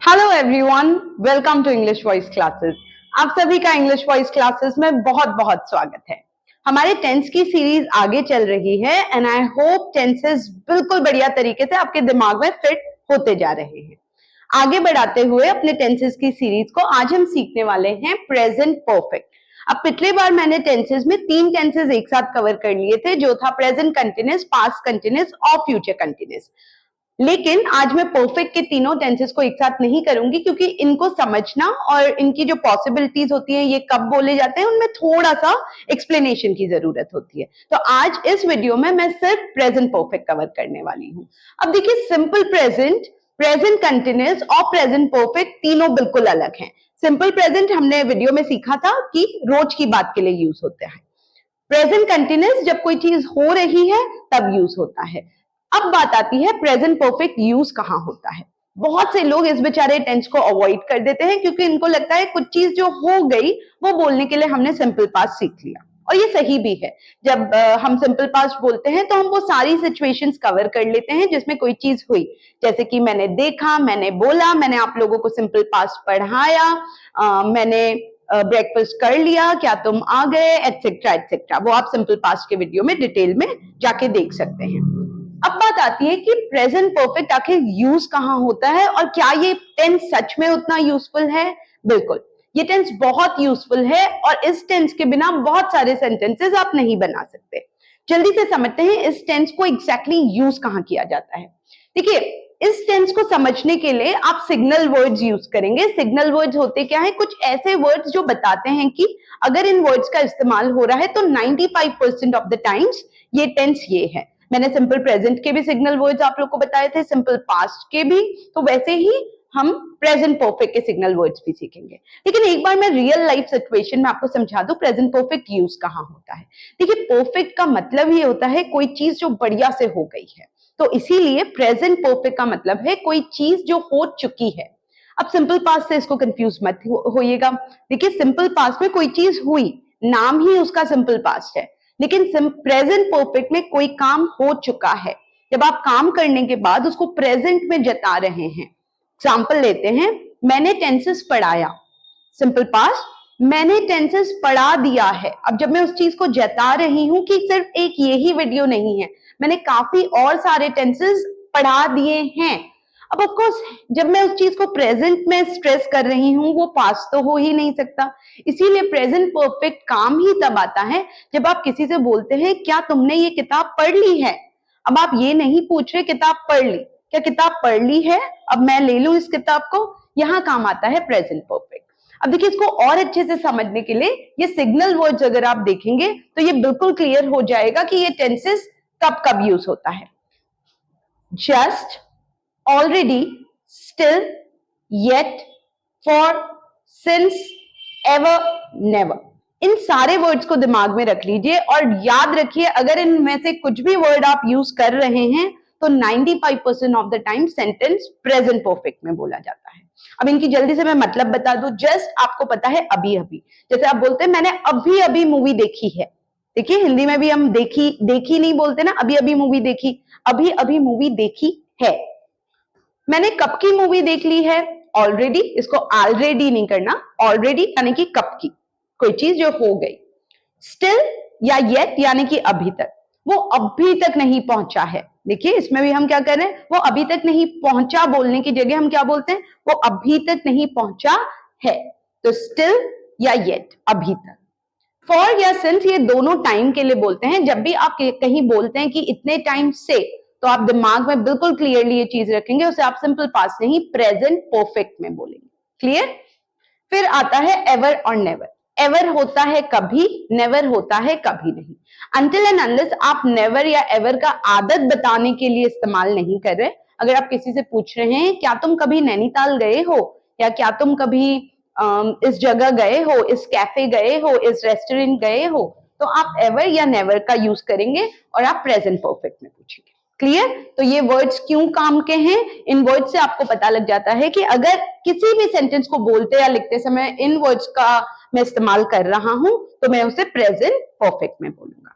Hello everyone, welcome to English voice classes. आप सभी का इंग्लिश वॉइस क्लासेस में बहुत बहुत स्वागत है। हमारे टेंस की सीरीज आगे चल रही है एंड आई होप टेंसेस बिल्कुल बढ़िया तरीके से आपके दिमाग में फिट होते जा रहे हैं। आगे बढ़ाते हुए अपने टेंसेस की सीरीज को आज हम सीखने वाले हैं प्रेजेंट परफेक्ट। अब पिछले बार मैंने टेंसेस में 3 टेंसेस एक साथ कवर कर लिए थे, जो था प्रेजेंट कंटिन्यूअस, पास्ट कंटिन्यूअस और फ्यूचर कंटिन्यूअस। लेकिन आज मैं परफेक्ट के तीनों टेंसेस को एक साथ नहीं करूंगी, क्योंकि इनको समझना और इनकी जो पॉसिबिलिटीज होती हैं, ये कब बोले जाते हैं, उनमें थोड़ा सा एक्सप्लेनेशन की जरूरत होती है। तो आज इस वीडियो में मैं सिर्फ प्रेजेंट परफेक्ट कवर करने वाली हूं। अब देखिए, सिंपल प्रेजेंट, प्रेजेंट कंटिन्यूअस और प्रेजेंट परफेक्ट तीनों बिल्कुल अलग हैं। सिंपल प्रेजेंट हमने वीडियो में सीखा था कि रोज की बात के लिए यूज होता है। प्रेजेंट कंटिन्यूअस जब कोई चीज हो रही है तब यूज होता है। अब बात आती है प्रेजेंट परफेक्ट यूज कहां होता है। बहुत से लोग इस बेचारे टेंस को अवॉइड कर देते हैं, क्योंकि इनको लगता है कुछ चीज जो हो गई वो बोलने के लिए हमने सिंपल पास्ट सीख लिया, और ये सही भी है। जब हम सिंपल पास्ट बोलते हैं तो हम वो सारी सिचुएशंस कवर कर लेते हैं जिसमें कोई चीज हुई, जैसे कि मैंने देखा, मैंने बोला, मैंने आप लोगों को सिंपल पास्ट पढ़ाया, मैंने ब्रेकफास्ट कर लिया, क्या तुम आ गए, एटसेट्रा एटसेट्रा। वो आप सिंपल पास्ट के वीडियो में डिटेल में जाके देख सकते हैं। अब बात आती है कि प्रेजेंट परफेक्ट आखिर यूज कहां होता है और क्या ये टेंस सच में उतना यूजफुल है। बिल्कुल, ये टेंस बहुत यूजफुल है और इस टेंस के बिना बहुत सारे सेंटेंसेस आप नहीं बना सकते। जल्दी से समझते हैं इस टेंस को एग्जैक्टली यूज कहां किया जाता है। देखिए, इस टेंस को समझने के लिए आप सिग्नल वर्ड्स यूज करेंगे। सिग्नल वर्ड्स होते क्या है? कुछ ऐसे वर्ड्स जो बताते हैं कि अगर इन वर्ड्स का इस्तेमाल हो रहा है तो 95% ऑफ द टाइम्स ये टेंस ये है। मैंने सिंपल प्रेजेंट के भी सिग्नल वर्ड्स आप लोग को बताए थे, सिंपल पास्ट के भी, तो वैसे ही हम प्रेजेंट परफेक्ट के सिग्नल वर्ड्स भी सीखेंगे। लेकिन एक बार मैं रियल लाइफ सिचुएशन में आपको समझा दूं प्रेजेंट परफेक्ट यूज कहां होता है। देखिए, परफेक्ट का मतलब ही होता है कोई चीज जो बढ़िया से हो गई है, तो इसीलिए प्रेजेंट परफेक्ट का मतलब है कोई चीज जो हो चुकी है। अब सिंपल पास्ट से इसको कंफ्यूज मत होइएगा। देखिए, सिंपल पास्ट में कोई चीज हुई, नाम ही उसका सिंपल पास्ट है, लेकिन प्रेजेंट परफेक्ट में कोई काम हो चुका है। जब आप काम करने के बाद उसको प्रेजेंट में जता रहे हैं। एग्जाम्पल लेते हैं, मैंने टेंसेस पढ़ाया, सिंपल पास्ट, मैंने टेंसेस पढ़ा दिया है। अब जब मैं उस चीज को जता रही हूं कि सिर्फ एक यही वीडियो नहीं है, मैंने काफी और सारे टेंसेस पढ़ा दिए हैं। अब ऑफ कोर्स जब मैं उस चीज को प्रेजेंट में स्ट्रेस कर रही हूं, वो पास्ट तो हो ही नहीं सकता। इसीलिए प्रेजेंट परफेक्ट काम ही तब आता है जब आप किसी से बोलते हैं, क्या तुमने ये किताब पढ़ ली है। अब आप ये नहीं पूछ रहे किताब पढ़ ली, क्या किताब पढ़ ली है, अब मैं ले लूं इस किताब को। यहां काम आता है प्रेजेंट परफेक्ट। अब देखिए, इसको और अच्छे से समझने के लिए ये सिग्नल वर्ड्स अगर आप देखेंगे तो ये बिल्कुल क्लियर हो जाएगा कि ये टेंसेस कब कब यूज होता है। Just, already, still, yet, for, since, ever, never। इन सारे वर्ड्स को दिमाग में रख लीजिए और याद रखिए, अगर इनमें से कुछ भी वर्ड आप यूज कर रहे हैं तो 95% of the time sentence present perfect में बोला जाता है। अब इनकी जल्दी से मैं मतलब बता दूं। जस्ट आपको पता है अभी अभी, जैसे आप बोलते हैं मैंने अभी अभी मूवी देखी है। देखिए, हिंदी में भी हम देखी नहीं बोलते ना, अभी अभी मूवी देखी, अभी अभी मूवी देखी है। मैंने कब की मूवी देख ली है, ऑलरेडी। इसको ऑलरेडी नहीं करना, ऑलरेडी यानी कि कब की, कोई चीज जो हो गई। स्टिल या येट यानी कि अभी तक, वो अभी तक नहीं पहुंचा है। देखिए, इसमें भी हम क्या कर रहे हैं, वो अभी तक नहीं पहुंचा बोलने की जगह हम क्या बोलते हैं, वो अभी तक नहीं पहुंचा है। तो स्टिल या येट, अभी तक। फॉर या सिंस ये दोनों टाइम के लिए बोलते हैं। जब भी आप कहीं बोलते हैं कि इतने टाइम से, तो आप दिमाग में बिल्कुल क्लियरली ये चीज रखेंगे, उसे आप सिंपल पास्ट नहीं प्रेजेंट परफेक्ट में बोलेंगे। क्लियर? फिर आता है एवर और नेवर। एवर होता है कभी, नेवर होता है कभी नहीं। अनटिल एंड अनलेस आप नेवर या एवर का आदत बताने के लिए इस्तेमाल नहीं कर रहे। अगर आप किसी से पूछ रहे हैं क्या तुम कभी नैनीताल गए हो, या क्या तुम कभी इस जगह गए हो, इस कैफे गए हो, इस रेस्टोरेंट गए हो, तो आप एवर या नेवर का यूज करेंगे और आप प्रेजेंट परफेक्ट में पूछेंगे। क्लियर? तो ये वर्ड्स क्यों काम के हैं, इन वर्ड्स से आपको पता लग जाता है कि अगर किसी भी सेंटेंस को बोलते या लिखते समय इन वर्ड्स का मैं इस्तेमाल कर रहा हूं तो मैं उसे प्रेजेंट परफेक्ट में बोलूंगा।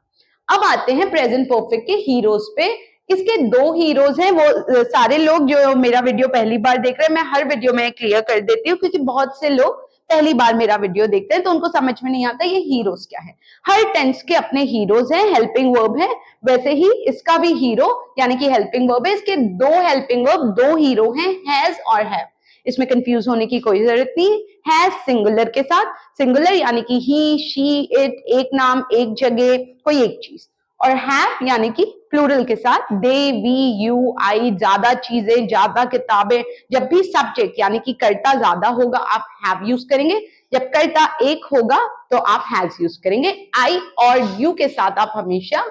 अब आते हैं प्रेजेंट परफेक्ट के हीरोज पे इसके दो हीरोज हैं। वो सारे लोग जो मेरा वीडियो पहली बार देख रहे हैं, मैं हर वीडियो में क्लियर कर देती हूँ क्योंकि बहुत से लोग पहली बार मेरा वीडियो देखते हैं तो उनको समझ में नहीं आता ये हीरोज क्या है। हर टेंस के अपने हीरोज हैं, हेल्पिंग वर्ब है, वैसे ही इसका भी हीरो यानी कि हेल्पिंग वर्ब है। इसके दो हेल्पिंग वर्ब, दो हीरो हैं, हैज और हैव। इसमें कंफ्यूज होने की कोई जरूरत नहीं। हैज सिंगुलर के साथ, सिंगुलर यानी कि ही, शी, इट, एक नाम, एक जगह, कोई एक चीज, और हैव यानी कि प्लूरल के साथ दे, वी, यू, आई, ज्यादा चीजें, ज्यादा किताबें। जब भी सब्जेक्ट यानी कि कर्ता ज्यादा होगा आप हैव यूज करेंगे, जब कर्ता एक होगा तो आप हैज यूज करेंगे। आई और यू के साथ आप हमेशा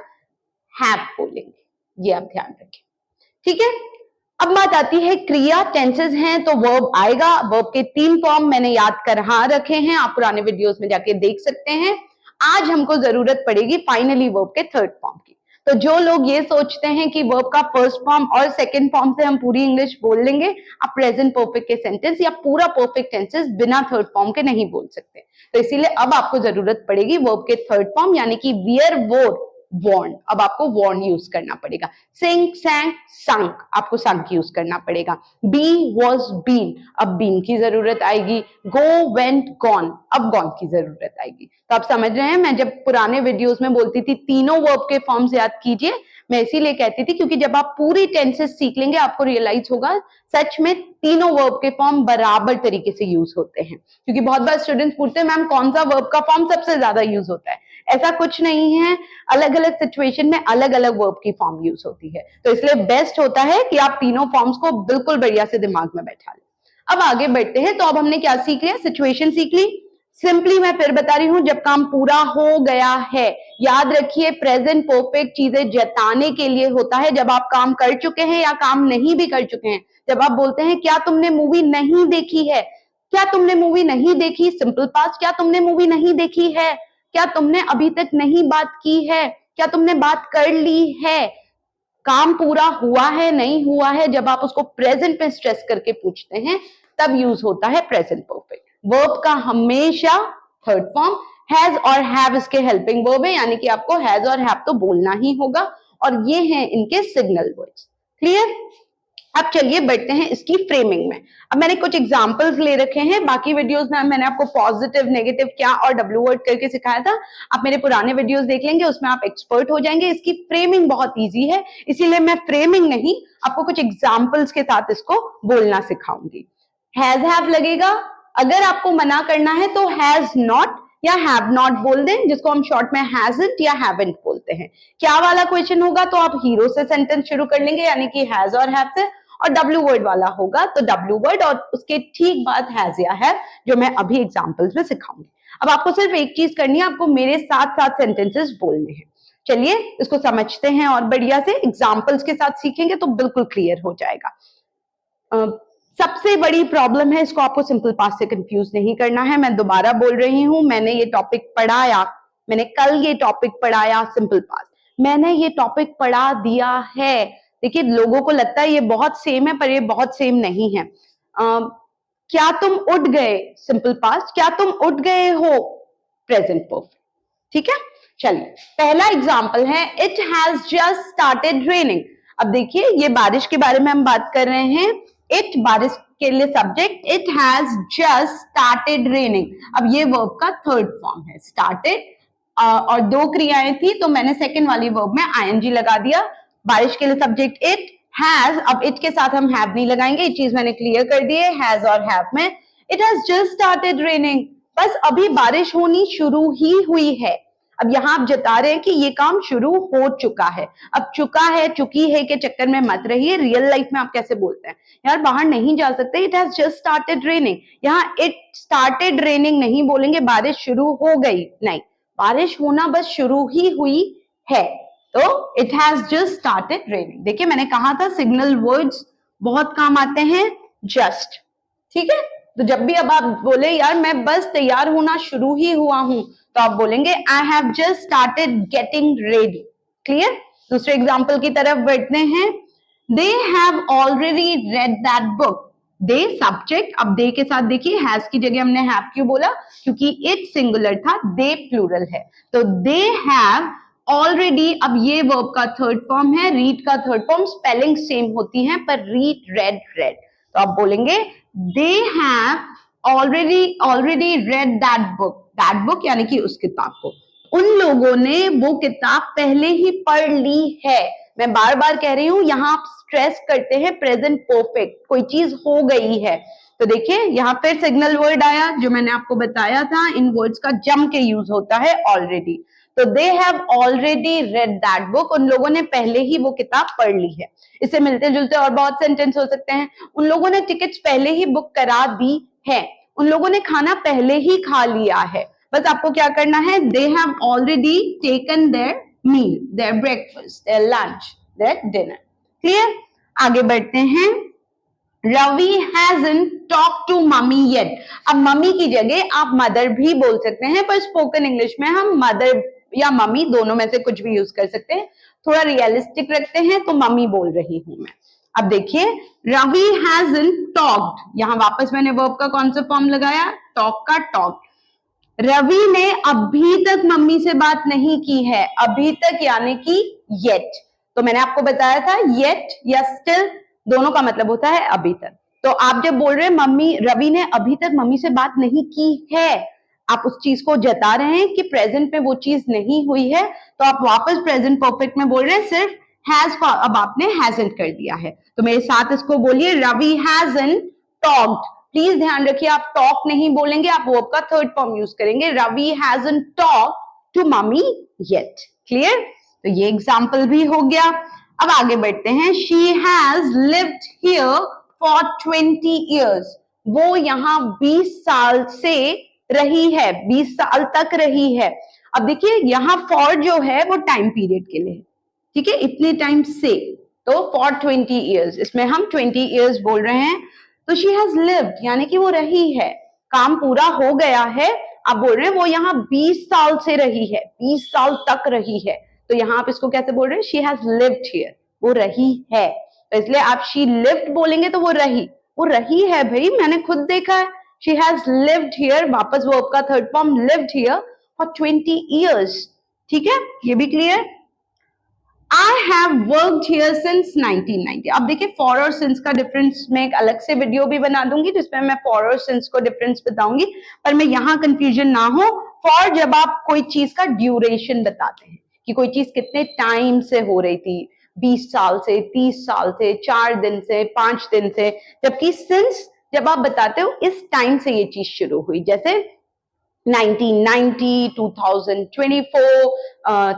हैव बोलेंगे, ये आप ध्यान रखें, ठीक है। अब बात आती है क्रिया, टेंसेस हैं तो वर्ब आएगा। वर्ब के 3 फॉर्म मैंने याद करा रखे हैं, आप पुराने वीडियोस में जाके देख सकते हैं। आज हमको जरूरत पड़ेगी फाइनली वर्ब के 3rd फॉर्म की। तो जो लोग ये सोचते हैं कि वर्ब का 1st फॉर्म और 2nd फॉर्म से हम पूरी इंग्लिश बोल लेंगे, आप प्रेजेंट परफेक्ट के सेंटेंस या पूरा परफेक्ट टेंसेस बिना 3rd फॉर्म के नहीं बोल सकते। तो इसीलिए अब आपको जरूरत पड़ेगी वर्ब के 3rd फॉर्म यानी कि वियर, वोर, वॉर्न। अब आपको वॉर्न यूज करना पड़ेगा। सिंग, सैंग, संक, आपको संक यूज करना पड़ेगा। बी, वॉज, बीन, अब बीन की जरूरत आएगी। गो, वेंट, गॉन, अब गॉन की जरूरत आएगी। तो आप समझ रहे हैं, मैं जब पुराने वीडियोस में बोलती थी तीनों वर्ब के फॉर्म्स याद कीजिए, मैं इसीलिए कहती थी क्योंकि जब आप पूरी टेंसेस सीख लेंगे आपको रियलाइज होगा सच में तीनों वर्ब के फॉर्म बराबर तरीके से यूज होते हैं। क्योंकि बहुत बार स्टूडेंट्स पूछते हैं मैम कौन सा वर्ब का फॉर्म सबसे ज्यादा यूज होता है। ऐसा कुछ नहीं है, अलग अलग सिचुएशन में अलग अलग वर्ब की फॉर्म यूज होती है। तो इसलिए बेस्ट होता है कि आप तीनों फॉर्म्स को बिल्कुल बढ़िया से दिमाग में बैठा लें। अब आगे बढ़ते हैं। तो अब हमने क्या सीख लिया, सिचुएशन सीख ली। सिंपली मैं फिर बता रही हूं, जब काम पूरा हो गया है, याद रखिए प्रेजेंट परफेक्ट चीजें जताने के लिए होता है जब आप काम कर चुके हैं या काम नहीं भी कर चुके हैं। जब आप बोलते हैं क्या तुमने मूवी नहीं देखी है, क्या तुमने मूवी नहीं देखी, सिंपल पास्ट, क्या तुमने मूवी नहीं देखी है, क्या तुमने अभी तक नहीं बात की है, क्या तुमने बात कर ली है। काम पूरा हुआ है नहीं हुआ है, जब आप उसको प्रेजेंट में स्ट्रेस करके पूछते हैं तब यूज होता है प्रेजेंट परफेक्ट। वर्ब का हमेशा 3rd फॉर्म, हैज और हैव इसके हेल्पिंग वर्ब है, यानी कि आपको हैज और हैव तो बोलना ही होगा, और ये हैं इनके सिग्नल वर्ड्स। क्लियर। अब चलिए बढ़ते हैं इसकी फ्रेमिंग में। अब मैंने कुछ एग्जांपल्स ले रखे हैं, बाकी वीडियोस में मैंने आपको पॉजिटिव, नेगेटिव क्या और डब्ल्यू वर्ड करके सिखाया था। आप मेरे पुराने वीडियोस देख लेंगे, उसमें आप एक्सपर्ट हो जाएंगे। इसकी फ्रेमिंग बहुत इजी है, इसीलिए मैं फ्रेमिंग नहीं आपको कुछ एग्जांपल्स के साथ इसको बोलना सिखाऊंगी। हैज हैव लगेगा, अगर आपको मना करना है तो हैज नॉट या हैव नॉट बोल दें, जिसको हम शॉर्ट में हैजंट या हैवंट बोलते हैं। क्या वाला क्वेश्चन होगा तो आप हीरो से सेंटेंस शुरू कर लेंगे, यानी कि हैज और हैव से, और डब्ल्यू वर्ड वाला होगा तो डब्ल्यू वर्ड और उसके ठीक बाद हैज या हैव, जो मैं अभी एग्जांपल्स में सिखाऊंगी। अब आपको सिर्फ एक चीज करनी है, आपको मेरे साथ साथ सेंटेंसेस बोलने हैं। चलिए इसको समझते हैं और बढ़िया से एग्जांपल्स के साथ सीखेंगे तो बिल्कुल क्लियर हो जाएगा। सबसे बड़ी प्रॉब्लम है, इसको आपको सिंपल पास्ट से कंफ्यूज नहीं करना है। मैं दोबारा बोल रही हूं, मैंने ये टॉपिक पढ़ाया, मैंने कल ये टॉपिक पढ़ाया सिंपल पास्ट, मैंने ये टॉपिक पढ़ा दिया है। देखिए लोगों को लगता है ये बहुत सेम है, पर ये बहुत सेम नहीं है। क्या तुम उठ गए, सिंपल पास्ट, क्या तुम उठ गए हो, प्रेजेंट परफेक्ट। ठीक है, चलिए पहला एग्जाम्पल है, it has just started raining. अब देखिए ये बारिश के बारे में हम बात कर रहे हैं। इट बारिश के लिए subject, it has just started raining. अब ये वर्ब का 3rd फॉर्म है, स्टार्टेड, और 2 क्रियाएं थी तो मैंने सेकंड वाली वर्ब में आईएनजी लगा दिया। बारिश के लिए सब्जेक्ट इट, हैज, अब इट के साथ हम हैव नहीं लगाएंगे, ये चीज मैंने क्लियर कर दी है हैज और हैव में। It has just started raining, बस अभी बारिश होनी शुरू ही हुई है। अब यहां आप जता रहे हैं कि ये काम शुरू हो चुका है। अब चुका है, चुकी है के चक्कर में मत रहिए, रियल लाइफ में आप कैसे बोलते हैं, यार बाहर नहीं जा सकते, it has just started raining. यहाँ इट स्टार्टेड रेनिंग नहीं बोलेंगे, बारिश शुरू हो गई, नहीं, बारिश होना बस शुरू ही हुई है। तो it has just started raining. देखिए मैंने कहा था सिग्नल वर्ड्स बहुत काम आते हैं, जस्ट। ठीक है, तो जब भी अब आप बोले यार मैं बस तैयार होना शुरू ही हुआ हूं, तो आप बोलेंगे I have just started getting ready. Clear. दूसरे एग्जाम्पल की तरफ बढ़ते हैं, दे have already read that book. They subject, अब दे के साथ देखिए हैज की जगह हमने हैव क्यों बोला, क्योंकि इट सिंगुलर था, दे प्लूरल है। तो दे हैव ऑलरेडी, अब ये वर्ब का थर्ड फॉर्म है, रीड का थर्ड फॉर्म, स्पेलिंग सेम होती है पर रीड, रेड, रेड। तो आप बोलेंगे दे have already read that book यानी कि उस किताब को, उन लोगों ने वो किताब पहले ही पढ़ ली है। मैं बार बार कह रही हूं, यहां आप स्ट्रेस करते हैं प्रेजेंट परफेक्ट, कोई चीज हो गई है। तो देखिए यहाँ फिर सिग्नल वर्ड आया, जो मैंने आपको बताया था, इन वर्ड्स का जम के यूज होता है ऑलरेडी। तो दे have already read that book, उन लोगों ने पहले ही वो किताब पढ़ ली है। इससे मिलते जुलते और बहुत सेंटेंस हो सकते हैं। उन लोगों ने टिकट्स पहले ही बुक करा दी है, उन लोगों ने खाना पहले ही खा लिया है। बस आपको क्या करना है, they have already taken their meal, their breakfast, their lunch, their dinner. Clear? आगे बढ़ते हैं। Ravi hasn't talked to mummy yet। अब मम्मी की जगह आप मदर भी बोल सकते हैं, पर स्पोकन इंग्लिश में हम मदर या मम्मी दोनों में से कुछ भी यूज कर सकते हैं। थोड़ा रियलिस्टिक रखते हैं तो मम्मी बोल रही हूं मैं। अब देखिए, रवि hasn't talked, यहां वापस मैंने वर्ब का कौन सा फॉर्म लगाया, टॉक का टॉक। रवि ने अभी तक मम्मी से बात नहीं की है, अभी तक यानी कि येट। तो मैंने आपको बताया था येट या स्टिल दोनों का मतलब होता है अभी तक। तो आप जब बोल रहे हैं मम्मी, रवि ने अभी तक मम्मी से बात नहीं की है, आप उस चीज को जता रहे हैं कि प्रेजेंट में वो चीज नहीं हुई है, तो आप वापस प्रेजेंट परफेक्ट में बोल रहे हैं, सिर्फ हैज अब आपने हैजंट कर दिया है। तो मेरे साथ इसको बोलिए, रवि हैजंट टॉक्ड। प्लीज ध्यान रखिए, आप टॉक नहीं बोलेंगे, आप वर्ब का थर्ड फॉर्म यूज करेंगे। Ravi hasn't talked to mummy yet. Clear? तो ये एग्जाम्पल भी हो गया। अब आगे बढ़ते हैं। She has lived here for 20 years। वो यहाँ 20 साल से रही है, 20 साल तक रही है। अब देखिए यहाँ फॉर जो है वो टाइम पीरियड के लिए, ठीक है, इतने टाइम से, तो फॉर 20 years, इसमें हम 20 years बोल रहे हैं। तो शी हैज लिव्ड यानी कि वो रही है, काम पूरा हो गया है। आप बोल रहे हैं वो यहाँ 20 साल से रही है, 20 साल तक रही है। तो यहाँ आप इसको कैसे बोल रहे हैं, शी हैज लिव्ड हियर, वो रही है। तो इसलिए आप शी लिव्ड बोलेंगे तो वो रही है भाई, मैंने खुद देखा है। शी हैज लिव्ड हियर, वापस वर्ब का third form lived here for 20 years। ठीक है, ये भी clear. I have worked here since 1990। अब देखिए फॉर और सिंस का डिफरेंस मैं एक अलग से वीडियो भी बना दूंगी जिसमें मैं फॉर और सिंस को डिफरेंस बताऊंगी, पर मैं यहाँ कंफ्यूजन ना हो। फॉर जब आप कोई चीज का ड्यूरेशन बताते हैं कि कोई चीज कितने टाइम से हो रही थी, 20 साल से, 30 साल से, 4 दिन से, 5 दिन से। जबकि सिंस जब आप बताते हो इस टाइम से ये चीज शुरू हुई, जैसे 1990, 2024,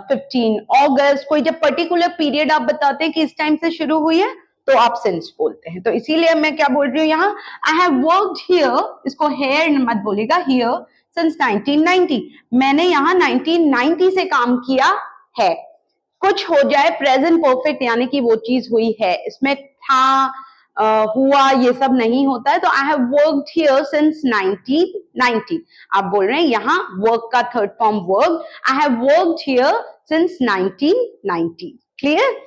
15 अगस्त, कोई जब पर्टिकुलर पीरियड आप बताते हैं कि इस टाइम से शुरू हुई है तो आप सिंस बोलते हैं। तो इसीलिए मैं क्या बोल रही हूँ यहाँ, आई हैव वर्कड हियर, इसको हेयर मत बोलिएगा, हियर सिंस 1990। मैंने यहाँ 1990 से काम किया है। कुछ हो जाए प्रेजेंट परफेक्ट यानी कि वो चीज हुई है, इसमें था, हुआ, ये सब नहीं होता है। तो I have worked here since 1990। आप बोल रहे हैं यहाँ वर्क का third form work, I have worked here since 1990। Clear?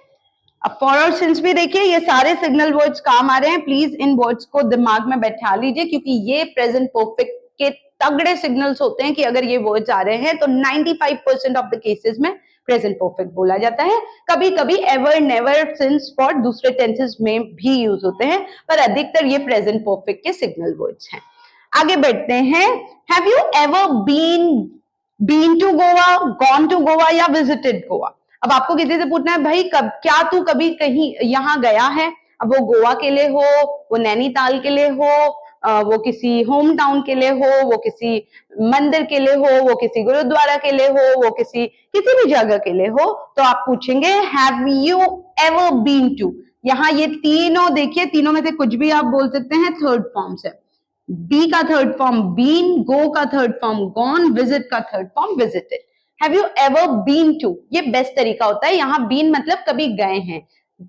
अब फॉर और सिंस भी देखिए, ये सारे सिग्नल वर्ड्स काम आ रहे हैं। प्लीज इन वर्ड्स को दिमाग में बैठा लीजिए, क्योंकि ये प्रेजेंट परफेक्ट के तगड़े सिग्नल्स होते हैं कि अगर ये वर्ड्स आ रहे हैं तो 95% ऑफ द केसेस में प्रेजेंट परफेक्ट बोला जाता है। कभी कभी एवर, नेवर, सिंस, फॉर दूसरे टेंसेस में भी यूज होते हैं, पर अधिकतर ये प्रेजेंट परफेक्ट के सिग्नल वर्ड्स हैं। आगे बढ़ते हैं। Have you ever been to Goa, gone to Goa या विजिटेड गोवा? अब आपको किसी से पूछना है, भाई क्या तू कभी कहीं यहाँ गया है? अब वो गोवा के लिए हो, वो नैनीताल के लिए हो, वो किसी होम टाउन के लिए हो, वो किसी मंदिर के लिए हो, वो किसी गुरुद्वारा के लिए हो, वो किसी भी जगह के लिए हो, तो आप पूछेंगे have you ever been to. यहाँ ये तीनों देखिए, तीनों में से कुछ भी आप बोल सकते हैं, थर्ड फॉर्म से। बी का थर्ड फॉर्म बीन, गो का थर्ड फॉर्म गॉन, विजिट का third form visited. Have you ever been to, ये बेस्ट तरीका होता है। यहाँ बीन मतलब कभी गए हैं,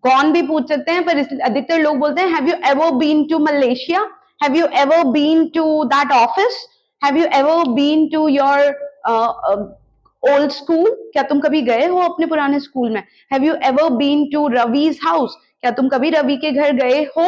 गॉन भी पूछ सकते हैं, पर अधिकतर लोग बोलते हैं have you ever been to Malaysia, have you ever been to that office, have you ever been to your old school, क्या तुम कभी गए हो अपने पुराने स्कूल में? have you ever been to Ravi's house, क्या तुम कभी रवि के घर गए हो?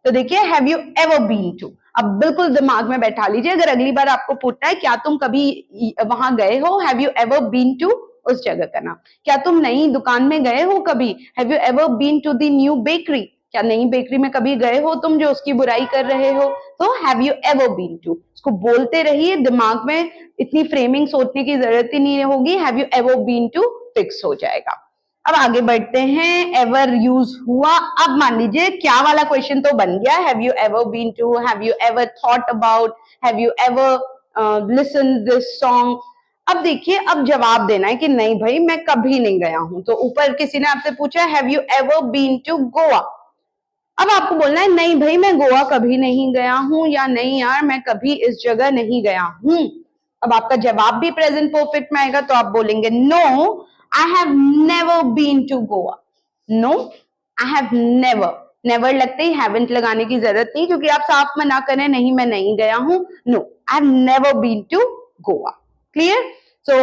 तो देखिए have you ever been to, अब बिल्कुल दिमाग में बैठा लीजिए, अगर अगली बार आपको पूछता है क्या तुम कभी वहां गए हो, have you ever been to उस जगह का नाम। क्या तुम नई दुकान में गए हो कभी? Have you ever been to the new bakery? क्या नई बेकरी में कभी गए हो तुम जो उसकी बुराई कर रहे हो? तो have you ever been to, इसको बोलते रहिए, दिमाग में इतनी फ्रेमिंग सोचने की जरूरत ही नहीं होगी, have you ever been to fix हो जाएगा। अब आगे बढ़ते हैं, एवर यूज हुआ। अब मान लीजिए क्या वाला क्वेश्चन तो बन गया, have you ever been to, have you ever thought about, have you ever listen this song. अब देखिए, अब जवाब देना है कि नहीं भाई मैं कभी नहीं गया हूं। तो ऊपर किसी ने आपसे पूछा have you ever been to Goa, अब आपको बोलना है नहीं भाई मैं गोवा कभी नहीं गया हूं, या नहीं यार मैं कभी इस जगह नहीं गया हूं। अब आपका जवाब भी प्रेजेंट परफेक्ट में आएगा, तो आप बोलेंगे no I have never been to Goa. No I have never, never लगते ही हैवंट लगाने की जरूरत नहीं, क्योंकि आप साफ मना करें नहीं मैं नहीं गया हूं। No I have never been to Goa. Clear? So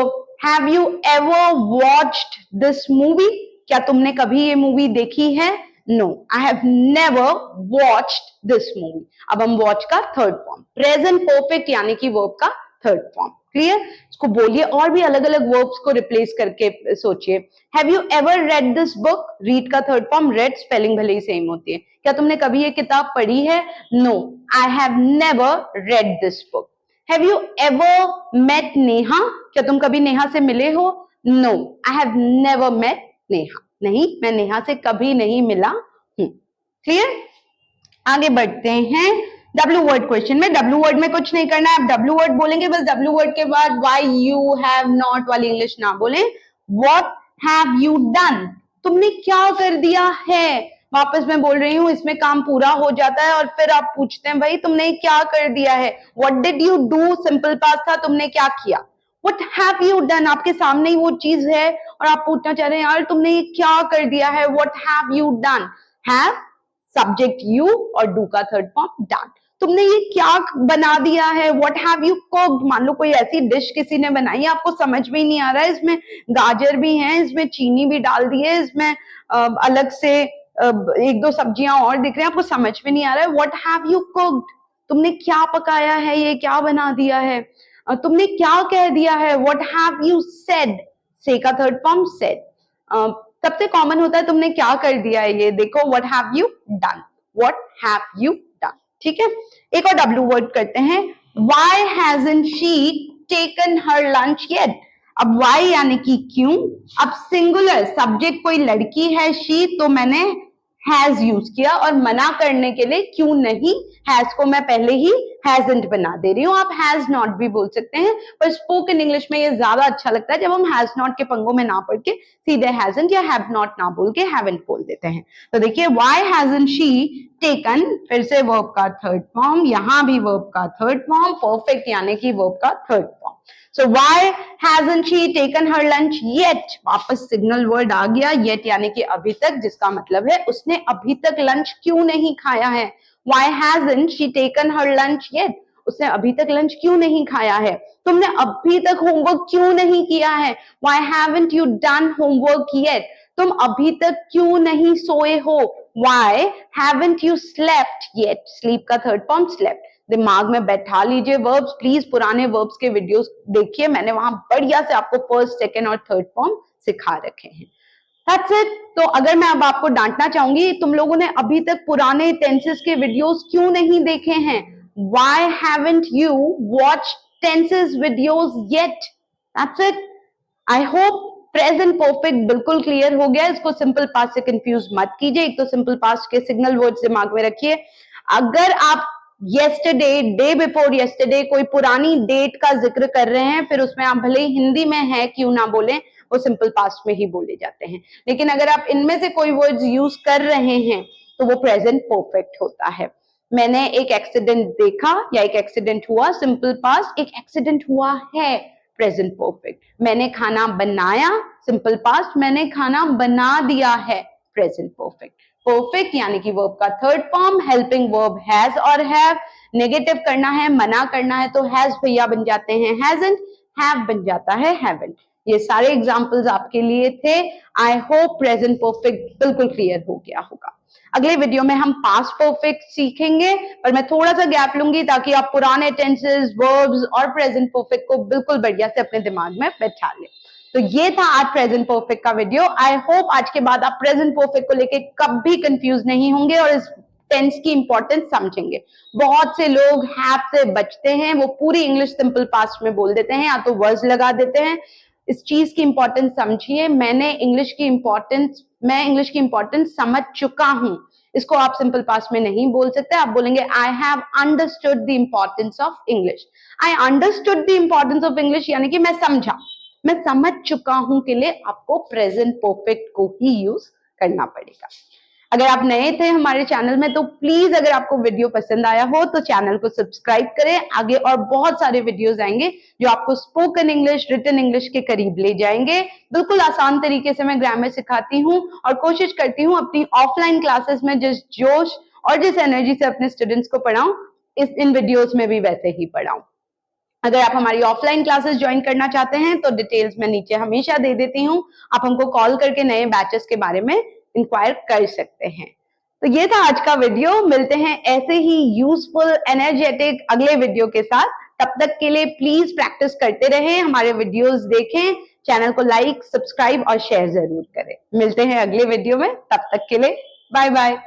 have you ever watched this movie, क्या तुमने कभी ये मूवी देखी है? No I have never watched this movie. अब हम वॉच का थर्ड फॉर्म, प्रेजेंट परफेक्ट यानी कि वर्ब का थर्ड फॉर्म। क्लियर? इसको बोलिए और भी अलग अलग वर्ब्स को रिप्लेस करके सोचिए। Have you ever read this book, read का थर्ड फॉर्म, रेड स्पेलिंग भले ही सेम होती है। क्या तुमने कभी ये किताब पढ़ी है? No I have never read this book. Have you ever met Neha, क्या तुम कभी नेहा से मिले हो? No I have never met Neha, नहीं मैं नेहा से कभी नहीं मिला हूं। क्लियर? आगे बढ़ते हैं डब्ल्यू वर्ड क्वेश्चन में। डब्ल्यू वर्ड में कुछ नहीं करना है, आप डब्ल्यू वर्ड बोलेंगे बस, डब्ल्यू वर्ड के बाद वाई यू हैव नॉट वाली इंग्लिश ना बोले। व्हाट हैव यू डन, तुमने क्या कर दिया है। वापस मैं बोल रही हूँ, इसमें काम पूरा हो जाता है और फिर आप पूछते हैं भाई तुमने क्या कर दिया है। What did you do, simple past था, तुमने क्या किया। व्हाट हैव यू डन, आपके सामने ही वो चीज है और आप पूछना चाह रहे हैं यार तुमने ये क्या कर दिया है। What have you done, have subject you और डू का थर्ड फॉर्म डन, तुमने ये क्या बना दिया है। व्हाट हैव यू कुक्ड, मान लो कोई ऐसी डिश किसी ने बनाई है आपको समझ में ही नहीं आ रहा है, इसमें गाजर भी है, इसमें चीनी भी डाल दी है, इसमें अलग से एक दो सब्जियां और दिख रही हैं, आपको समझ में नहीं आ रहा है। व्हाट हैव यू कुक्ड, तुमने क्या पकाया है, ये क्या बना दिया है। तुमने क्या कह दिया है। व्हाट हैव यू सेड, से का थर्ड फॉर्म सेड। सबसे कॉमन होता है तुमने क्या कर दिया है, ये देखो what have you done, what have you done. ठीक है, एक और डब्ल्यू वर्ड करते हैं। Why hasn't she taken her lunch yet, अब व्हाई यानी कि क्यों। अब सिंगुलर सब्जेक्ट कोई लड़की है शी, तो मैंने हैज यूज किया, और मना करने के लिए क्यों नहीं, हैज को मैं पहले ही हैजंट बना दे रही हूँ। आप हैज नॉट भी बोल सकते हैं, पर स्पोकन इंग्लिश में ये ज्यादा अच्छा लगता है जब हम हैज नॉट के पंगों में ना पढ़ के सीधे हैजंट या हैव नॉट ना बोल के हैवंट बोल देते हैं। तो देखिए व्हाई हैजंट शी टेकन, फिर से वर्ब का थर्ड फॉर्म, यहां भी वर्ब का थर्ड फॉर्म, परफेक्ट यानी कि वर्ब का third form. So why hasn't she taken her lunch yet? वापस सिग्नल वर्ड आ गया, yet यानी कि अभी तक, जिसका मतलब है उसने अभी तक लंच क्यों नहीं खाया है। Why hasn't she taken her lunch yet? उसने अभी तक लंच क्यों नहीं खाया है। तुमने अभी तक होमवर्क क्यों नहीं किया है। Why haven't you done homework yet? तुम अभी तक क्यों नहीं सोए हो। Why haven't you slept yet? Sleep का थर्ड फॉर्म slept। दिमाग में बैठा लीजिए वर्ब्स, प्लीज पुराने वर्ब्स के वीडियोस देखिए, मैंने वहां बढ़िया से आपको फर्स्ट, सेकंड और थर्ड फॉर्म सिखा रखे हैं। That's it। तो अगर मैं अब आपको डांटना चाहूंगी, तुम लोगों ने अभी तक पुराने टेंसेस के वीडियोस क्यों नहीं देखे हैं। Why haven't you watched tenses videos yet? That's it। I hope present perfect बिल्कुल क्लियर हो गया। इसको सिंपल पास्ट से कंफ्यूज मत कीजिए। एक तो सिंपल पास्ट के सिग्नल वर्ड्स दिमाग में रखिए। अगर आप येस्टरडे, डे बिफोर येस्टरडे, कोई पुरानी डेट का जिक्र कर रहे हैं, फिर उसमें आप भले ही हिंदी में है क्यों ना बोलें, वो सिंपल पास्ट में ही बोले जाते हैं। लेकिन अगर आप इनमें से कोई वर्ड्स यूज कर रहे हैं तो वो प्रेजेंट परफेक्ट होता है। मैंने एक एक्सीडेंट देखा या एक एक्सीडेंट हुआ, सिंपल पास्ट। एक एक्सीडेंट हुआ है, प्रेजेंट परफेक्ट। मैंने खाना बनाया, सिंपल पास्ट। मैंने खाना बना दिया है, प्रेजेंट परफेक्ट। परफेक्ट यानी कि वर्ब का third form, helping verb has और हैव। नेगेटिव करना है, मना करना है, तो हैज भैया बन जाते हैं हैजंट, हैव बन जाता है हैवंट। ये सारे एग्जांपल्स आपके लिए थे। आई होप प्रेजेंट परफेक्ट बिल्कुल क्लियर हो गया होगा। अगले वीडियो में हम पास्ट परफेक्ट सीखेंगे, पर मैं थोड़ा सा गैप लूंगी ताकि आप पुराने टेंसेस, वर्ब्स और प्रेजेंट परफेक्ट को बिल्कुल बढ़िया से अपने दिमाग में बैठा लें। तो ये था आज प्रेजेंट परफेक्ट का वीडियो। आई होप आज के बाद आप प्रेजेंट परफेक्ट को लेके कभी कंफ्यूज नहीं होंगे और इस टेंस की इंपॉर्टेंस समझेंगे। बहुत से लोग हैव से बचते हैं, वो पूरी इंग्लिश सिंपल पास्ट में बोल देते हैं या तो वर्ड्स लगा देते हैं। इस चीज की इंपॉर्टेंस समझिए। मैं इंग्लिश की इंपॉर्टेंस समझ चुका हूं। इसको आप सिंपल पास्ट में नहीं बोल सकते, आप बोलेंगे I have understood the importance of English. I understood the importance of English यानी कि मैं समझा, मैं समझ चुका हूं के लिए आपको प्रेजेंट परफेक्ट को ही यूज करना पड़ेगा। अगर आप नए थे हमारे चैनल में तो प्लीज अगर आपको वीडियो पसंद आया हो तो चैनल को सब्सक्राइब करें। आगे और बहुत सारे वीडियोस आएंगे जो आपको स्पोकन इंग्लिश, रिटन इंग्लिश के करीब ले जाएंगे। बिल्कुल आसान तरीके से मैं ग्रामर सिखाती हूँ और कोशिश करती हूँ अपनी ऑफलाइन क्लासेस में जिस जोश और जिस एनर्जी से अपने स्टूडेंट्स को पढ़ाऊं, इन वीडियोज में भी वैसे ही पढ़ाऊं। अगर आप हमारी ऑफलाइन क्लासेस ज्वाइन करना चाहते हैं तो डिटेल्स मैं नीचे हमेशा दे देती हूँ। आप हमको कॉल करके नए बैचेस के बारे में इंक्वायर कर सकते हैं। तो ये था आज का वीडियो। मिलते हैं ऐसे ही यूजफुल, एनर्जेटिक अगले वीडियो के साथ। तब तक के लिए प्लीज प्रैक्टिस करते रहें, हमारे वीडियोस देखें, चैनल को लाइक, सब्सक्राइब और शेयर जरूर करें। मिलते हैं अगले वीडियो में, तब तक के लिए बाय बाय।